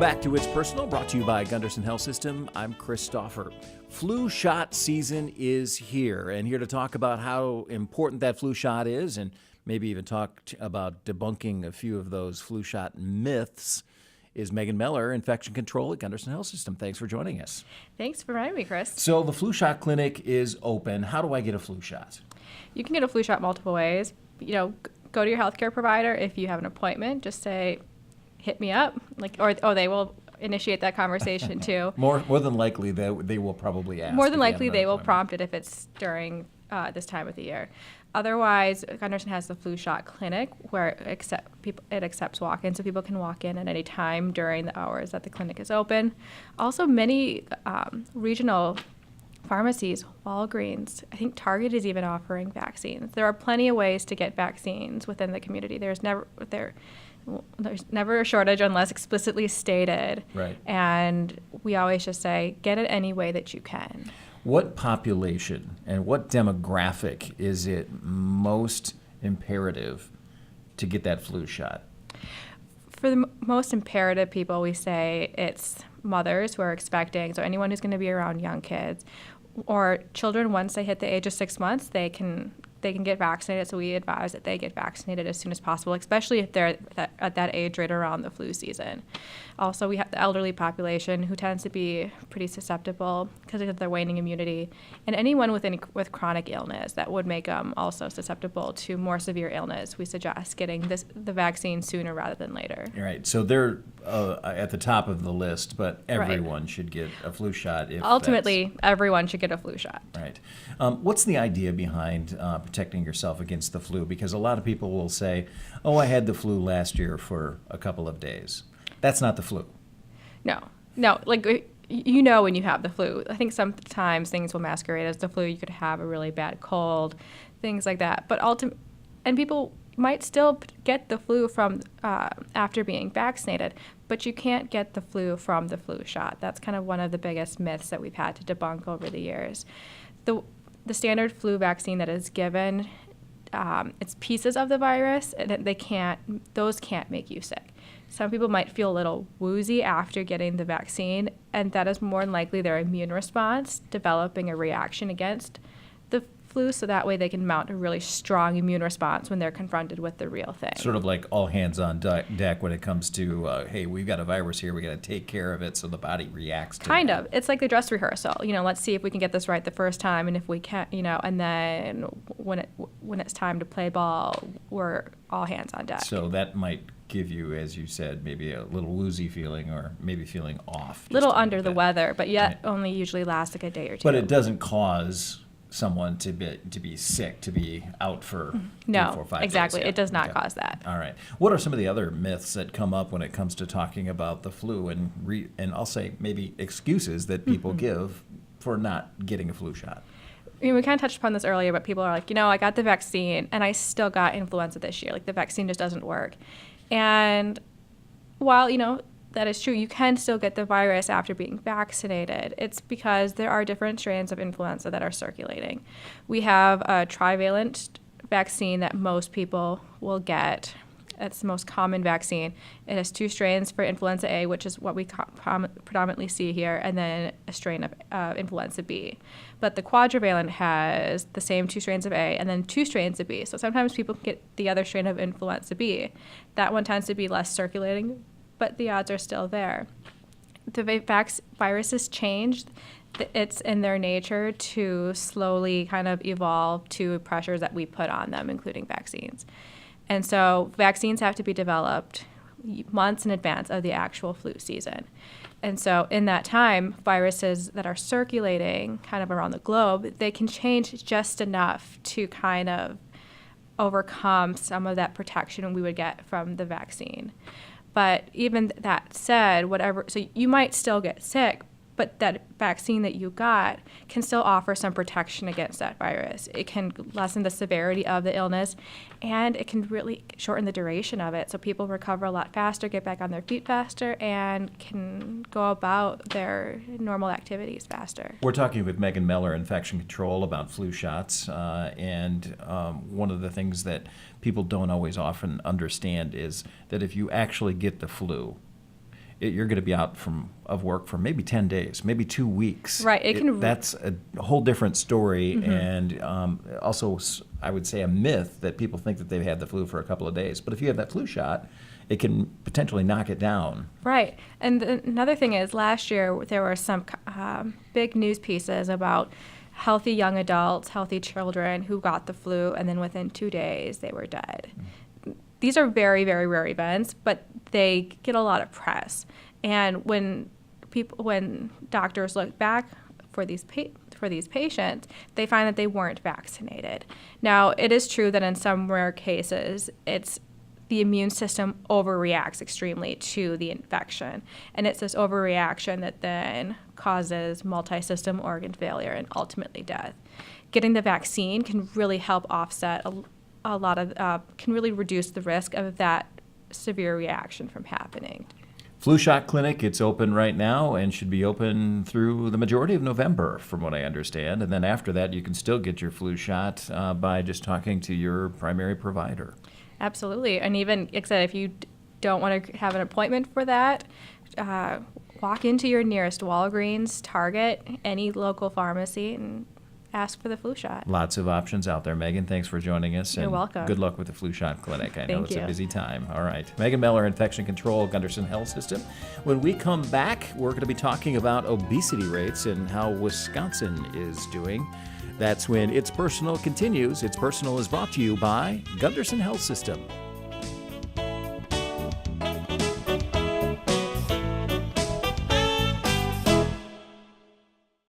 back to It's Personal, brought to you by Gundersen Health System. I'm Chris Stauffer. Flu shot season is here, and here to talk about how important that flu shot is and maybe even talk about debunking a few of those flu shot myths is Megan Meller, Infection Control at Gundersen Health System. Thanks for joining us. Thanks for having me, Chris. So the flu shot clinic is open. How do I get a flu shot? You can get a flu shot multiple ways. Go to your healthcare provider. If you have an appointment, just say, hit me up, or they will initiate that conversation too. More than likely, they will probably ask. More than likely, they will prompt it if it's during this time of the year. Otherwise, Gundersen has the flu shot clinic where it accepts walk-ins, so people can walk in at any time during the hours that the clinic is open. Also, many regional pharmacies, Walgreens, I think Target is even offering vaccines. There are plenty of ways to get vaccines within the community. There's never a shortage unless explicitly stated. Right. And we always just say, get it any way that you can. What population and what demographic is it most imperative to get that flu shot? For the most imperative people, we say it's mothers who are expecting, so anyone who's going to be around young kids, or children once they hit the age of 6 months, they can get vaccinated. So we advise that they get vaccinated as soon as possible, especially if they're at that age right around the flu season. Also, we have the elderly population who tends to be pretty susceptible because of their waning immunity, and anyone with chronic illness that would make them also susceptible to more severe illness. We suggest getting the vaccine sooner rather than later. Right. So they're at the top of the list, but everyone should get a flu shot. Ultimately, everyone should get a flu shot. Right. What's the idea behind protecting yourself against the flu? Because a lot of people will say, oh, I had the flu last year for a couple of days. That's not the flu. No. When you have the flu. I think sometimes things will masquerade as the flu. You could have a really bad cold, things like that. But and people might still get the flu from after being vaccinated, but you can't get the flu from the flu shot. That's kind of one of the biggest myths that we've had to debunk over the years. The standard flu vaccine that is given, it's pieces of the virus, and those can't make you sick. Some people might feel a little woozy after getting the vaccine, and that is more than likely their immune response developing a reaction against the flu, so that way they can mount a really strong immune response when they're confronted with the real thing. Sort of like all hands on deck when it comes to, hey, we've got a virus here, we got to take care of it, so the body reacts to it. Kind of. It's like the dress rehearsal. Let's see if we can get this right the first time, and if we can't, and then when it's time to play ball, we're all hands on deck. So that might give you, as you said, maybe a little woozy feeling or maybe feeling off. Little under the weather, but yet only usually lasts like a day or two. But it doesn't cause someone to be sick, to be out for 3, 4, 5 exactly. days. Yeah. It does not cause that. All right. What are some of the other myths that come up when it comes to talking about the flu and I'll say maybe excuses that people give for not getting a flu shot? We kind of touched upon this earlier, but people are like, I got the vaccine and I still got influenza this year. Like the vaccine just doesn't work. And while, that is true, you can still get the virus after being vaccinated. It's because there are different strains of influenza that are circulating. We have a trivalent vaccine that most people will get. It's the most common vaccine. It has 2 strains for influenza A, which is what we predominantly see here, and then a strain of influenza B. But the quadrivalent has the same 2 strains of A and then 2 strains of B. So sometimes people can get the other strain of influenza B. That one tends to be less circulating, but the odds are still there. The viruses changed. It's in their nature to slowly kind of evolve to pressures that we put on them, including vaccines. And so vaccines have to be developed months in advance of the actual flu season. And so in that time, viruses that are circulating kind of around the globe, they can change just enough to kind of overcome some of that protection we would get from the vaccine. But even that said, so you might still get sick, but that vaccine that you got can still offer some protection against that virus. It can lessen the severity of the illness, and it can really shorten the duration of it. So people recover a lot faster, get back on their feet faster, and can go about their normal activities faster. We're talking with Megan Meller, Infection Control, about flu shots. And one of the things that people don't always often understand is that if you actually get the flu, you're going to be out of work for maybe 10 days, maybe 2 weeks. Right. That's a whole different story, and also I would say a myth that people think that they've had the flu for a couple of days. But if you have that flu shot, it can potentially knock it down. Right. And another thing is, last year there were some big news pieces about healthy young adults, healthy children who got the flu, and then within 2 days they were dead. These are very, very rare events, but they get a lot of press. And when doctors look back for these patients, they find that they weren't vaccinated. Now, it is true that in some rare cases, the immune system overreacts extremely to the infection. And it's this overreaction that then causes multi-system organ failure and ultimately death. Getting the vaccine can really help offset a lot of, can really reduce the risk of that severe reaction from happening. Flu shot clinic, it's open right now and should be open through the majority of November, from what I understand. And then after that, you can still get your flu shot by just talking to your primary provider. Absolutely. And even, like I said, if you don't want to have an appointment for that, walk into your nearest Walgreens, Target, any local pharmacy, and ask for the flu shot. Lots of options out there. Megan, thanks for joining us. You're and welcome. Good luck with the flu shot clinic. I know Thank it's you. a busy time. All right. Megan Meller, Infection Control, Gundersen Health System. When we come back, we're going to be talking about obesity rates and how Wisconsin is doing. That's when It's Personal continues. It's Personal is brought to you by Gundersen Health System.